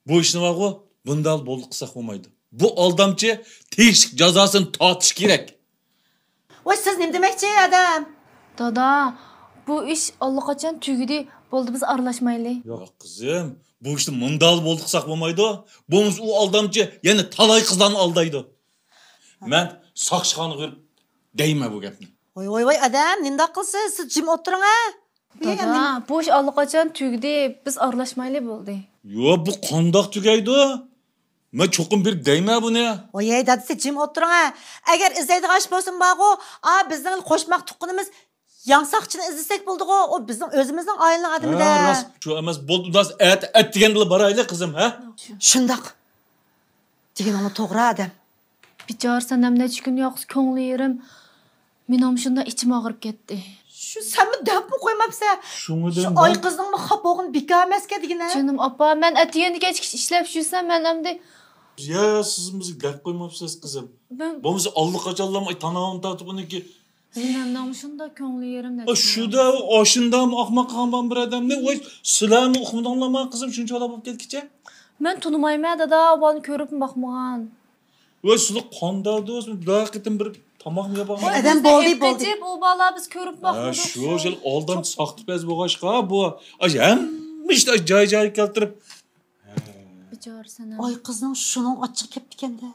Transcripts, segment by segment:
Bu işni var o, bundan bolluk kısak olmaydı. Bu aldamcı teşvik cezasını tartış gerek. Oy siz ne demekçi adam? Dada, bu iş allaqachon tugidi. Bo'ldi biz aralashmayli. Yok kızım, bu işte mındal bolluk kısak olmaydı. Bonus o aldamcı yani talay kızlarını aldaydı. Ben sakşıkanı görüp değme bu gapni. Oy adam, nenda qilsiz? Siz jim o'tiring ha. Dada, bu ish allaqachon tugidi. Biz aralashmayli bo'ldi. Yo bu qandoq tugaydi? Men cho'qim bir deyma buni. Oy dadi siz jim o'tiring ha. Agar izlaydigan ish bo'lsin bag'o, bizning qo'shmaq tuqqunimiz yangsaqchini izlasak bo'ldi-ku. O bizning o'zimizning oilaning adamida. Rost, shu emas bo'ldi. Das et degan bilan borayli qizim, ha? Shundoq. Degan ona to'g'ri adam. Bichor sanam necha kun yo'q ko'ngli yerim. Menim shunda ichim og'rib ketdi. Shu sanmi dapmi qo'ymapsa? Shundan Oy qizning xapog'in bekor emasga degina. Canım apa, men atiyeni kechki ishlab shursam, men hamda ya siz bizni gap qo'ymapsiz qizim. Bo'lmasa allaqachonlamay tanavim tortib uniki. Menam shunda ko'ngli yerim dedi. Shuda oshindam ahmoq qanban bir odamni, voy sizlarni uqmidonlama qizim shunchalar bo'lib ketkicha. Men tunimayman dada, bani ko'rib baxmagan. Voy sizlar qandadingiz, daqiqatin bir tamam yapaman. Adam bo'ldi. O bala biz ko'rib baxmadik. Shu yil oldin saqtipaz bo'lg'ashqa bu. Hamma joy keltirib. Bichor sanam. Oy qizning shuning ochiq kelib ekanda.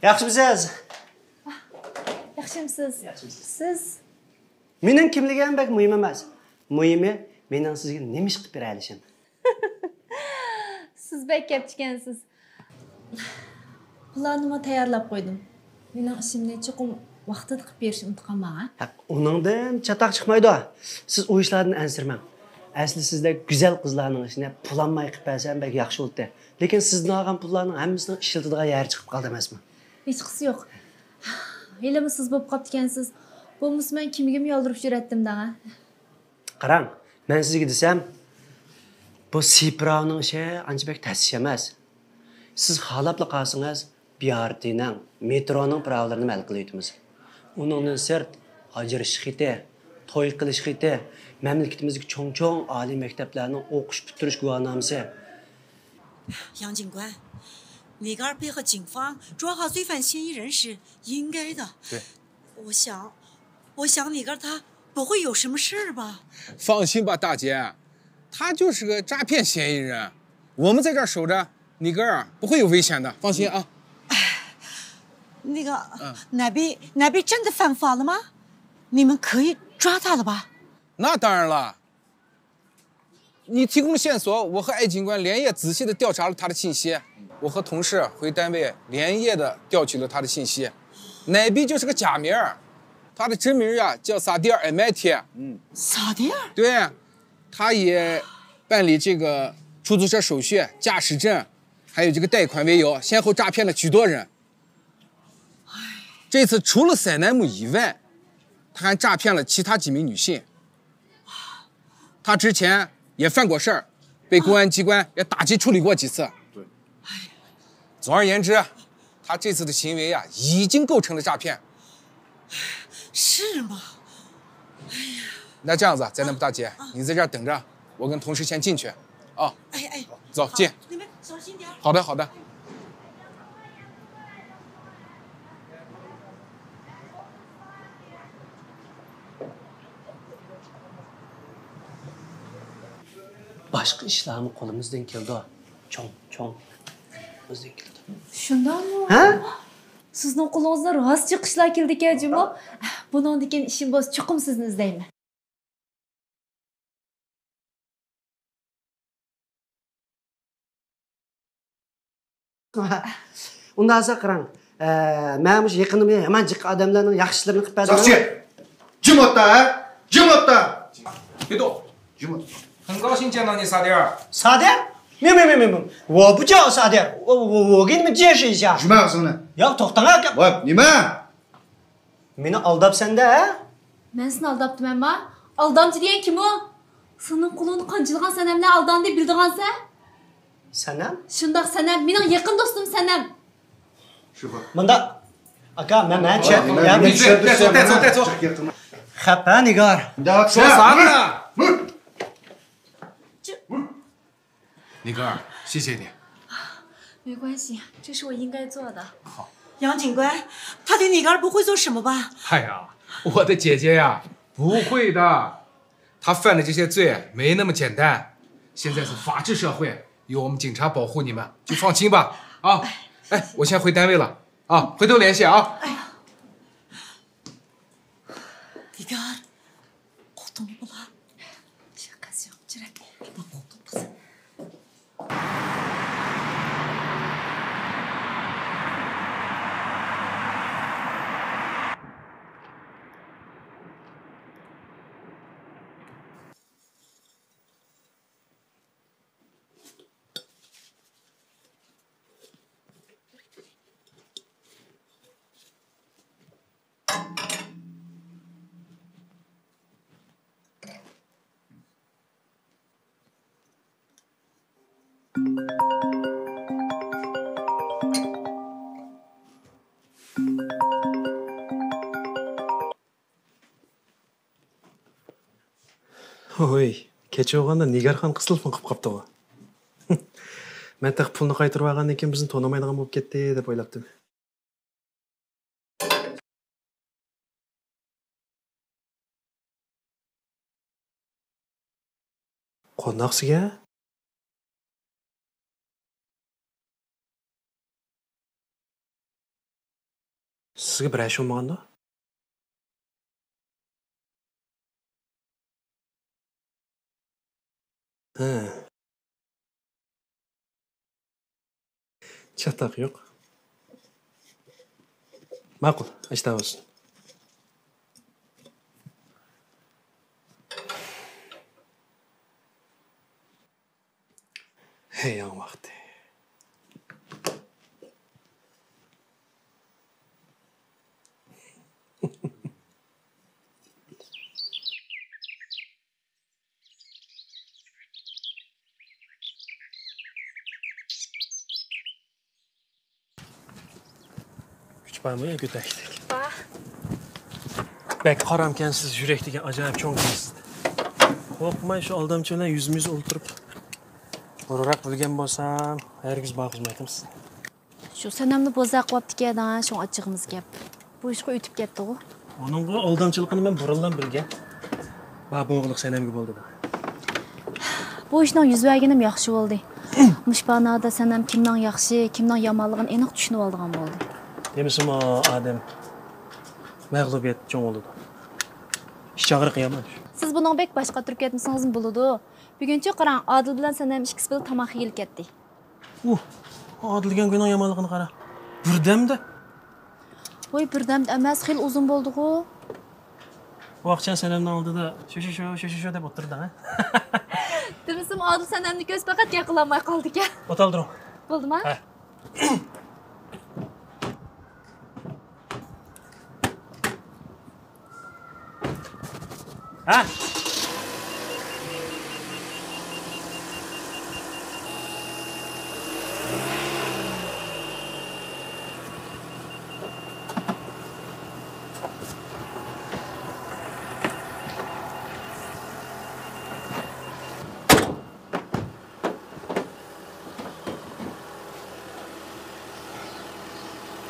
Yaxshimisiz? Yaxshimisiz? Siz Mening kimligim bak muhim emas. Muhimi mening sizga nima ish qilib bera olishim. siz bek kapchikansiz. Planimni tayyorlab qo'ydim. Mening ishimni chuqur vaqtida qilib berishni unutqanman. Uningdan chataq chiqmaydi. Siz o ishlardan ansirmang. Asli sizda go'zal qizlarning ishini planmay qilib bersam bak yaxshi bo'ldi. Lekin sizning olgan pullarning hammasini ishlatadigan yer chiqib qoldi emasmi? Hech qisi yo'q. Elimi siz bo'lib qoptikansiz. Bo'lmasa men kimga yo'ldirib yuratdim da. Qarang, men sizga desam, bu Sipravning ishi ancha bek ta'sis emas. Siz xalabla qolsangiz, BRTning, metroning pravlarini hal qilyapmiz. Uningdan sirt ajrish xiti, to'y qilish xiti, mamlakatimizga cho'ng-cho'ng oliy maktablarning o'qish bitirish guvohnomasi. 杨警官，你个儿配合警方抓好罪犯嫌疑人是应该的。对，我想你个儿他不会有什么事儿吧？放心吧，大姐，他就是个诈骗嫌疑人，我们在这儿守着，你哥儿不会有危险的，放心啊。那个，那边真的犯法了吗？你们可以抓他了吧？那当然了。你提供的线索，我和艾警官连夜仔细的调查了他的信息，我和同事回单位连夜的调取了他的信息。奶逼就是个假名儿，他的真名啊叫萨迪尔·艾麦提。萨迪尔？对，他也办理这个出租车手续、驾驶证，还有这个贷款为由，先后诈骗了许多人。这次除了塞南姆以外，他还诈骗了其他几名女性。他之前也犯过事儿，被公安机关也打击处理过几次。对。总而言之，他这次的行为呀，已经构成了诈骗。是吗？那这样子，咱那大姐，你在这儿等着，我跟同事先进去。啊。哎，走，进。你们小心点。好的，好的。Başka işlerimi kolumuzdan keldi. Çoğun. Bizden keldi. Shundaymi? Ha? Sizning qo'lingizdan rost chiqishlar keldi ekan, Juma. Bundan keyin ishim bo'z, chuqum sizni izlayman. Undan sonra qarang. Men bu yaqinimga yomon jiq odamlarning yaxshi ishlarini qilib berdim. Sakchi! Jim o'tda, ha? Jim o'tda! 别动。 Jim o'tda. 很高兴见到你，撒迪尔。撒点？没，我不叫撒点，我给你们解释一下。 Juma qizini. Ya to'xtang aka. Voy, nima? Meni aldabsan-da, ha? Men seni aldaptım ama. Aldamcı diyen kim o? Senin kulunu kancılgan senemle aldandı bildiğin sen. Sanam? Şundak senem, benim yakın dostum senem. Shu bor. Bunda aka men Ya, men走。 Xafa Nigar. 说啥呢？尼格尔，谢谢你。没关系，这是我应该做的。杨警官，他对你儿不会做什么吧？哎呀，我的姐姐呀，不会的，她犯的这些罪没那么简单。现在是法治社会，有我们警察保护你们，就放心吧。啊，哎，我先回单位了啊，回头联系啊。 Nigar, koltuğumu bul ha. Şakası yok, Cürek. Bak koltuğum kızım. Ой, kecha o'g'anda Nigarxon qisilfin qilib qopti u. Men taq pulni qaytarib olgandan keyin bizni to'namaydigan bo'lib ketdi deb o'ylabdim. Qandoqsiga? Sizga bir ish bo'lmaganda? Ha. Chatoq yo'q. Ma'qul, ishda bo'lsin. Hey, yan vaqti. Barmı ya götəkdik? Bax. Bək qaramkənsiz yürək degan acayip çoğun kəsiz. Qorxmay şu aldamçıyla yüzümüz oturup Orarak bilgen bolsam, her gün bağızmaydım siz. Şu senemni bozaq qopti ekan, şu açığımız gap. Bu ishga o'tib ketdi o. Onun bu aldamçılıqını men burundan bilgen. Ba bo'g'liq senemgi bo'ldi. Bu ishning yuz berganim yaxshi bo'ldi. Mushbanada senem kimning yaxshi, kimning yomonligini aniq tushunib olgan bo'ldi. Demişim o Adem mag'lubiyat cho'ng bo'ldi. Ish og'riq yomon. Siz buning bek boshqa turib ketmasangiz bo'ladi. Buguncha qarang, Adil bilan senem ikkisi bilan tomoq yeyib ketdi. Adilgan günah yomonligini qara. Birdamda. Voy birdamda emas, xil uzun bo'ldi-ku. Vaqtcha senemni oldida shu deb o'tirdi, ha? Demisem Adil senemni ko'z faqat yaqinlamay qoldi ekan. O'taldirim. Bo'ldimi? Ha. Ha?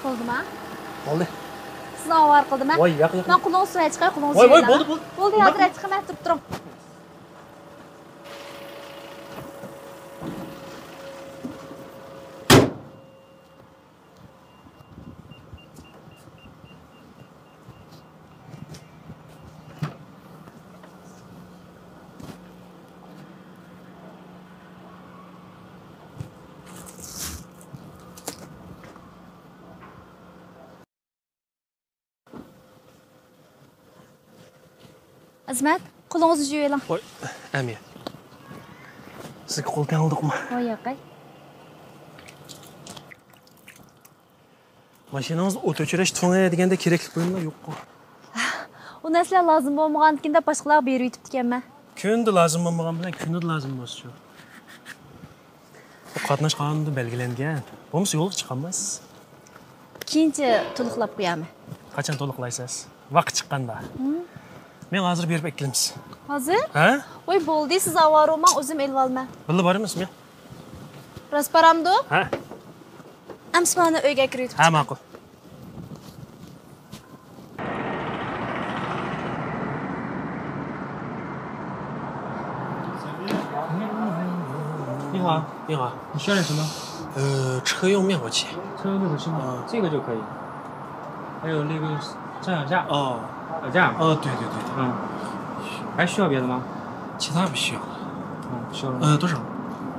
Bo'ldimi? Bo'ldi. Sizni ovar qildimi? Voy, yo'q. Men quloq suv chiqay, quloq Voy, suv. bo'ldi. Bo'ldi, hozir chiqmay turib turing. Azmat, qo'lingizni yuving. Voy, Amir. Sizga qo'ldan oldikmi? Voy, yo'qay. Mashinangizni o't o'chirish to'ngay deganda kerakli buyumlar yo'q-ku. U narsalar lozim bo'lmaganligida boshqalarga berib yetibdi ekanman. Kunda lozim bo'lmagan bilan kunda lozim bo'lsa-chu. Bu qatnash qonunida belgilangan. Bo'lmasa yo'lga chiqolmaysiz. Keyinchi to'liqlab qo'yaman. Qachon to'liqlaysiz? Vaqt chiqqanda. Men hozir berib kelamiz. Hozir? Ha? Voy, bo'ldi, siz avorman, o'zim elib olman. Birga boramizmi? Rasparamdo? Ha? Amsmani uyga kirib. Ha, ma'qul. 你好，你好，你需要点什么？车用灭火器。车用灭火器吗？这个就可以。还有那个三脚架。哦，脚架。对对对对。嗯。还需要别的吗？其他不需要了。需要了。多少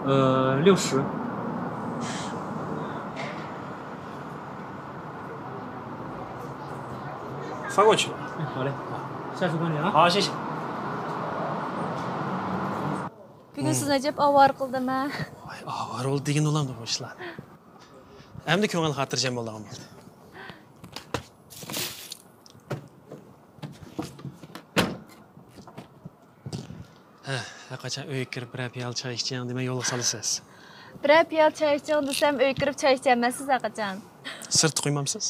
？60。发过去了。好嘞，下次光临啊。好，谢谢。 Bugun sizni ajab avor qildimmi? Voy, avor oldi degan o'lamdi bu ishlar. Endi ko'ngil xotirjam bo'lgan bo'ldi. Ha, qachon uyga kirib bir piyola choy ichsang, demak yo'lga solasiz. Bir piyola choy ichsang desam, uyga kirib choy ichamasiz qachon? Sirt qo'ymamsiz?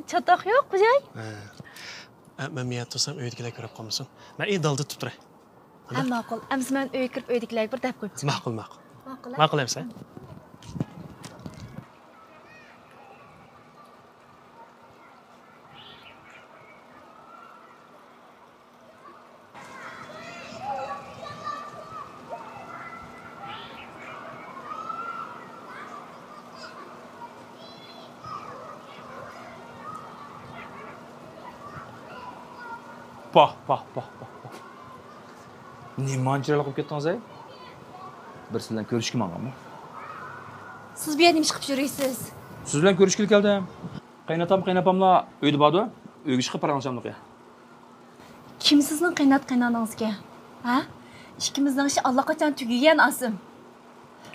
Chatoq yo'q, xo'jay. Ha. Men miyat tursam uydagilar ko'rib qolmasin. Men idalda tutib turay. Ha, ma'qul. Ammo men uyga kirib uydagilarga bir deb qo'yib chiqaman. Ma'qul, ma'qul. Ma'qul. Ma'qul emsa? Bak. Ne mancıralıq olub getdiniz ey? Bir siz bilan ko'rishga manganmi? Siz bu yerda nima qilib yurasiz? Siz bilan ko'rishga keldim. Qaynopamlar uyda bordi. Uyga chiqib paranjamliq ya. Kim sizning qaynot-qaynonangizga? Ha? Ikkimizning ishi allaqachon tugagan asim.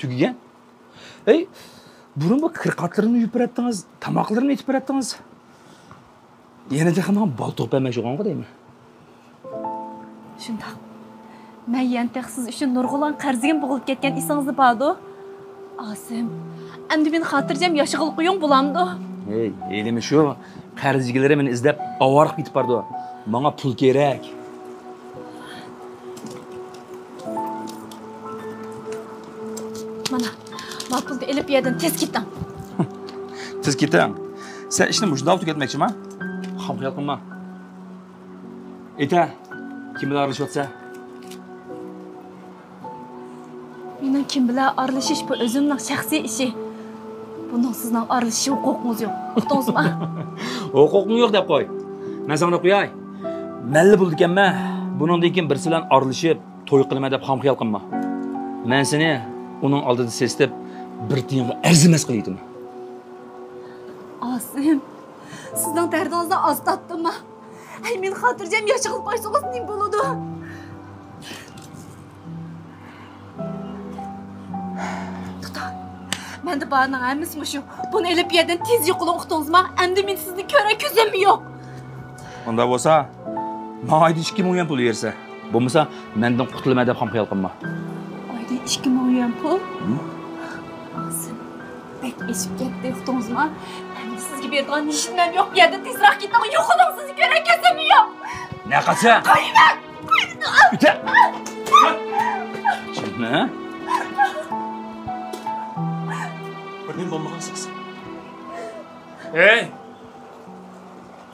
Tugagan? Ey, burun bu qirqatlarini yupib beratdingiz, tomoqlarini yetib beratdingiz. Yana ham bol to'pamay sho'g'onga deymi? Shundoq. Men yanteq siz uchun nurg'ulon qarziga bo'g'ilib ketgan esingizni bordi. Asim, endi men xotirjam yashag'il qo'ying bo'lamdi. Ey, elimi shu, qarzigilari meni izlab ovorib ketib bordi. Menga pul kerak. Mana, pulni elib yerdan tez keting. Tez keting. Sen ishni mushunda tugatmoqchiman? Ham xayol qilma. Eta, kim bilan aralashayotsa? Mening kim bilan aralashish bu o'zimning shaxsiy ishi. Bundan sizning aralashish huquqingiz yo'q. Uqdingizmi? Huquqim yo'q deb qo'y. Men sana qo'yay. Malli bo'ldi ekanman. Buningdan keyin birisi bilan aralashib, to'y qilma deb ham xayol qilma. Men seni uning oldida sesitib, bir tiyinga arzimas qilaydim. Asim, sizning dardingizdan oz tatdimmi? Ay, men xotirjam yashag'il qo'ysangiz nima bo'ladi? Menda barning hammasi shu. Buni elib yerdan tez yo'qolib uqdingizmi? Endi men sizni ko'ra ko'zim yo'q. Unda bo'lsa, menga 2 million pul bersa, bo'lmasa mendan qutulma deb ham xayol qilma. Oyda 2 million pul? Asim, bek eshib ketdi uqdingizmi? Endi sizga beradigan nishim yo'q. Bu yerdan tezroq keting, yo'qoling, sizni ko'ra ko'zim yo'q. Ne qilsa? Qo'yman. Bitta. Nima? Birning bo'lmagansiz. Hey!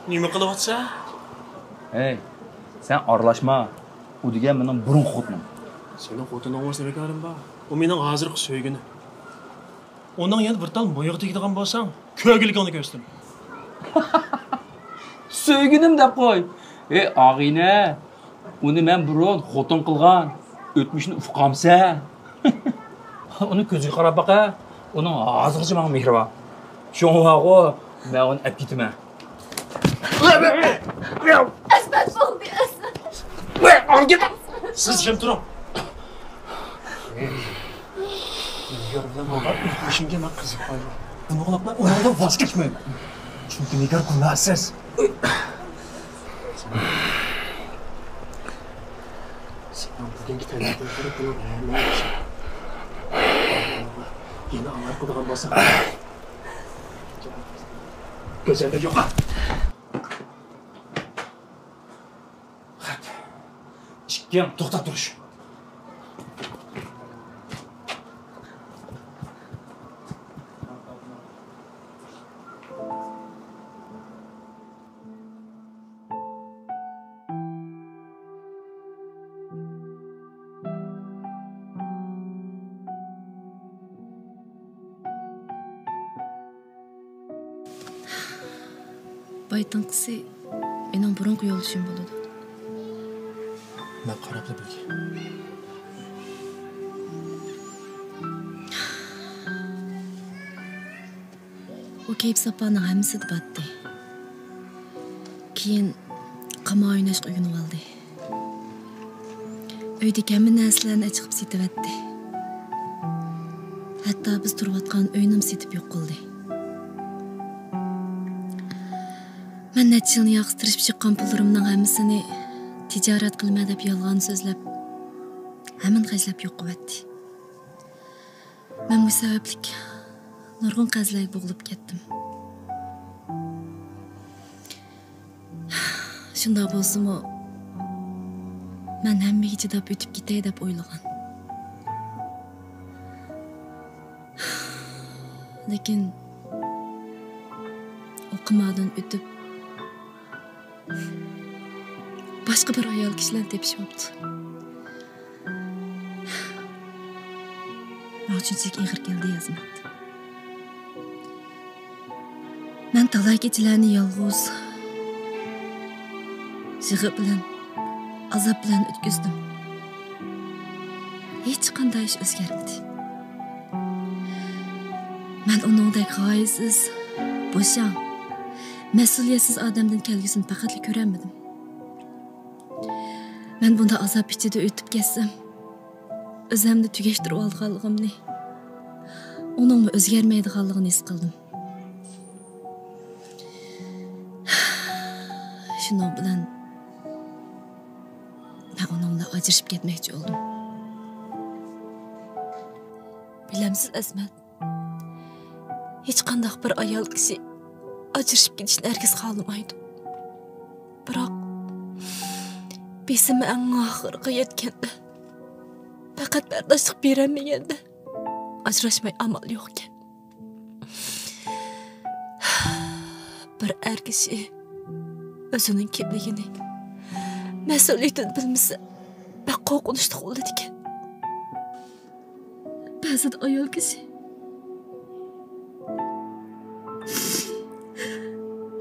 Nima qilyapsan? Hey, sen aralashma. U degan mening burun xotinim. Sening xotining olmasa bekorim bor. U mening hozirgi so'ygini. Onun yana bir tal moyog' tegadigan bo'lsang, ko'giligingni ko'rsatdim. So'yginim deb qo'y. Ey, og'ina, uni men burun xotin qilgan. O'tmishni ufqamsa. Uni ko'ziga qarab baqa. Uning hozirgacha menga mehribon. Sho'ng'o, men uni olib ketaman. Asmat bo'ldi, Asmat. Olib ket. Siz jim turing. Nigar bilan bog'lab o'tmishimga men qiziq qoldim. Buni qilib undan voz kechmayman. Chunki Nigar gunohsiz. Sen bugungi talabga ko'ra qilib yine amal qilgan bo'lsa. Ko'zingda yo'q. Ikkim to'xtab turish. Baytanqisi mening burunqi yo'lishim bo'ladi. Men qarab bilgin. O keyip sapağının hamısı da battı. Keyin qama oynashga uyg'onib oldi. Uydagi hamma narsalarni chiqib setavatdi. Hatto biz turayotgan uynim setib yo'q qildi. Men necha yilni yig'ishtirib chiqqan pullarimning hammasini tijorat qilma deb yolg'on so'zlab, hamon xajlab yo'q qilyapti. Men bu sabablik nurg'un qazlarga bo'g'ilib ketdim. Shunday bo'lsa-mu, men hammaga chidab o'tib ketay deb o'ylagan. Lekin o'qimadan o'tib başqa bir ayol kishilar tepishibdi. Men shunchalik ig'ir keldi Azmat. Men talay kechalarni yolg'iz yig'i bilan, azob bilan o'tkazdim. Hech qanday ish o'zgarmadi. Men uningdek g'oyasiz, bo'sha, mas'uliyatsiz odamdan kelgisini faqat ko'ramadim. Men bunda azob ichida o'tib ketsam, o'zimni tugashtirib olganligimni, uningmi o'zgarmaydiganligini his qildim. Shuning bilan men uningla ajrashib ketmoqchi bo'ldim. Bilamsiz Azmat, hech qanday bir ayol kishi ajrashib ketishni hargiz xohlamaydi. Biroq besimi eng oxiriga yetganda, faqat bardoshlik berolmaganda ajrashmay amal yo'q ekan. Bir er kishi o'zining kimligini, mas'uliyatini bilmasa, qo'rqinchli bo'ladi ekan. Ba'zida ayol kishi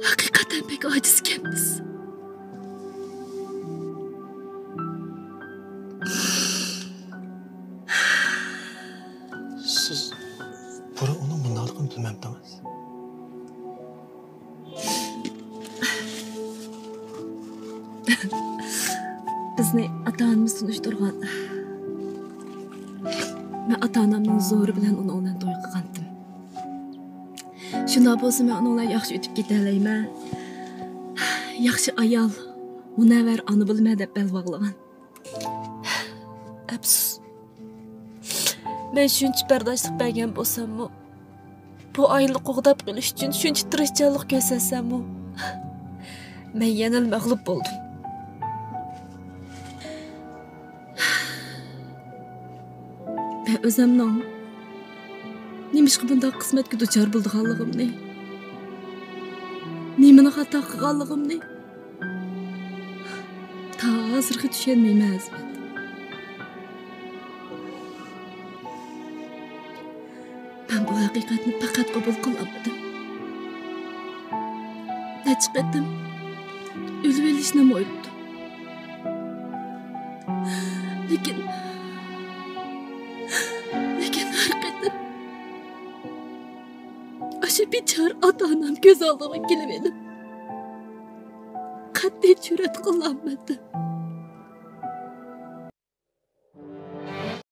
haqiqatan pek ojiz ekanmiz. Siz buni uning bundaligini bilmabdingiz. Bizni ota-onamiz tunishtirgan. Men ota-onamning zo'ri bilan uni bilan to'y qilgandim. Shunday bo'lsa men uningla yaxshi o'tib keta olayman. Yaxshi ayol, munavvar ona bo'lma deb bel bog'lagan. Afsus. Men shuncha bardoshlik bergan bo'lsam-mu, bu oilani qo'g'dab qilish uchun shuncha tirishchilik ko'rsatsam-mu, men yana mag'lub bo'ldim. Ben o'zimning nimishqa bunday qismatga duchor bo'lganligimni, xato qilganligimni ta hozirga tushunmayman Azmat. Ben bu haqiqatni faqat qabul qilolmadim. Necha qatim o'lib olishni o'yladim. Lekin har qatim o'sha bechora ota-onam ko'z oldiga kelib edi. Qat'iy jur'at qilolmadim.